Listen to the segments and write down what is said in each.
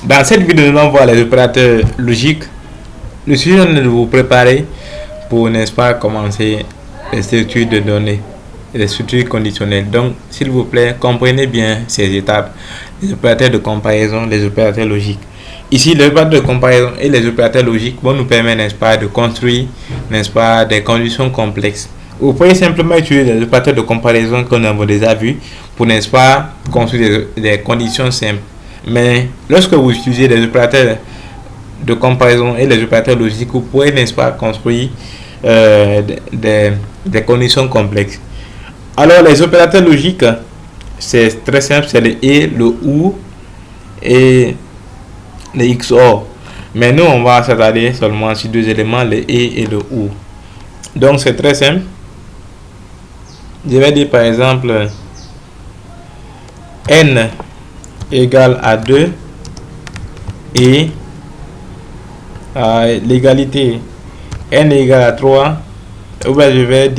Dans cette vidéo, nous allons voir les opérateurs logiques. Le sujet est de vous préparer pour, n'est-ce pas, commencer les structures de données, les structures conditionnelles. Donc, s'il vous plaît, comprenez bien ces étapes. Les opérateurs de comparaison, les opérateurs logiques. Ici, les opérateurs de comparaison et les opérateurs logiques vont nous permettre, n'est-ce pas, de construire, n'est-ce pas, des conditions complexes. Vous pouvez simplement utiliser les opérateurs de comparaison que nous avons déjà vus pour, n'est-ce pas, construire des conditions simples. Mais lorsque vous utilisez les opérateurs de comparaison et les opérateurs logiques, vous pouvez, n'est-ce pas, construire des conditions complexes. Alors, les opérateurs logiques, c'est très simple, c'est le et, le ou et le XOR. Mais nous, on va s'attarder seulement sur deux éléments, le et le ou. Donc, c'est très simple. Je vais dire par exemple n égale à 2 et l'égalité n égale à 3. Ou bien je vais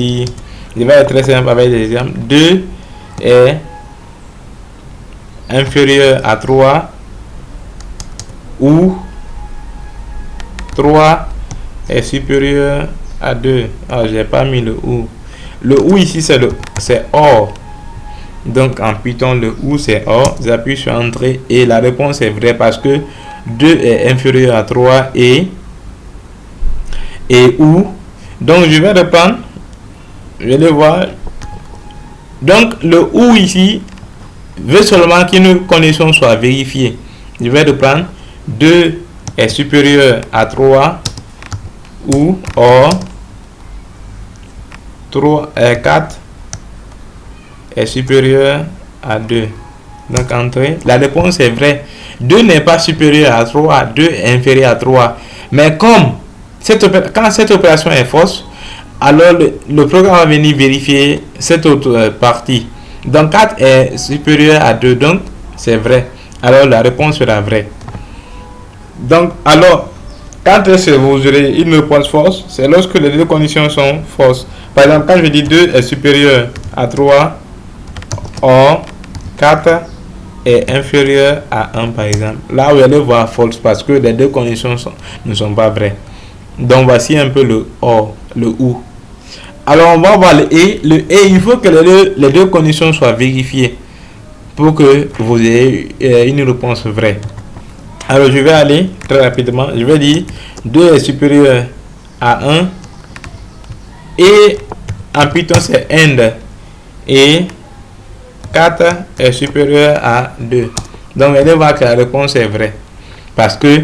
être très simple avec des exemples. 2 est inférieur à 3 ou 3 est supérieur à 2. J'ai pas mis le ou. Le ou ici c'est or. Donc en Python le ou c'est or. J'appuie sur entrée et la réponse est vraie parce que 2 est inférieur à 3 et ou. Donc je vais reprendre. Je vais le voir. Donc le ou ici veut seulement qu'une condition soit vérifiée. Je vais reprendre. 2 est supérieur à 3 ou or 4 est supérieur à 2. Donc entrée. La réponse est vraie. 2 n'est pas supérieur à 3, 2 est inférieur à 3. Mais comme quand cette opération est fausse, alors le programme va venir vérifier cette autre partie. Donc 4 est supérieur à 2, donc c'est vrai. Alors la réponse sera vraie. Donc alors, quand est-ce que vous aurez une réponse fausse? C'est lorsque les deux conditions sont fausses. Par exemple, quand je dis 2 est supérieur à 3, or 4 est inférieur à 1 par exemple. Là, vous allez voir false parce que les deux conditions ne sont pas vraies. Donc, voici un peu le or, le ou. Alors, on va voir le et. Le et, il faut que les deux conditions soient vérifiées pour que vous ayez une réponse vraie. Alors, je vais aller très rapidement. Je vais dire 2 est supérieur à 1 et en Python c'est end et 4 est supérieur à 2. Donc, vous allez voir que la réponse est vraie parce que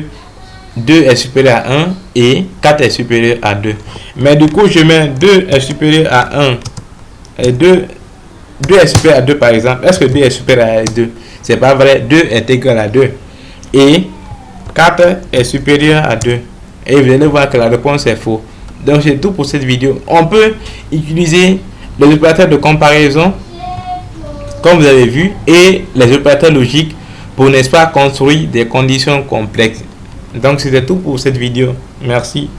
2 est supérieur à 1 et 4 est supérieur à 2. Mais du coup, je mets 2 est supérieur à 1 et 2 est supérieur à 2 par exemple. Est-ce que 2 est supérieur à 2? C'est pas vrai. 2 est égal à 2 et 4 est supérieur à 2. Et vous allez voir que la réponse est faux. Donc, c'est tout pour cette vidéo. On peut utiliser les opérateurs de comparaison, comme vous avez vu, et les opérateurs logiques pour, n'est-ce pas, construire des conditions complexes. Donc, c'était tout pour cette vidéo. Merci.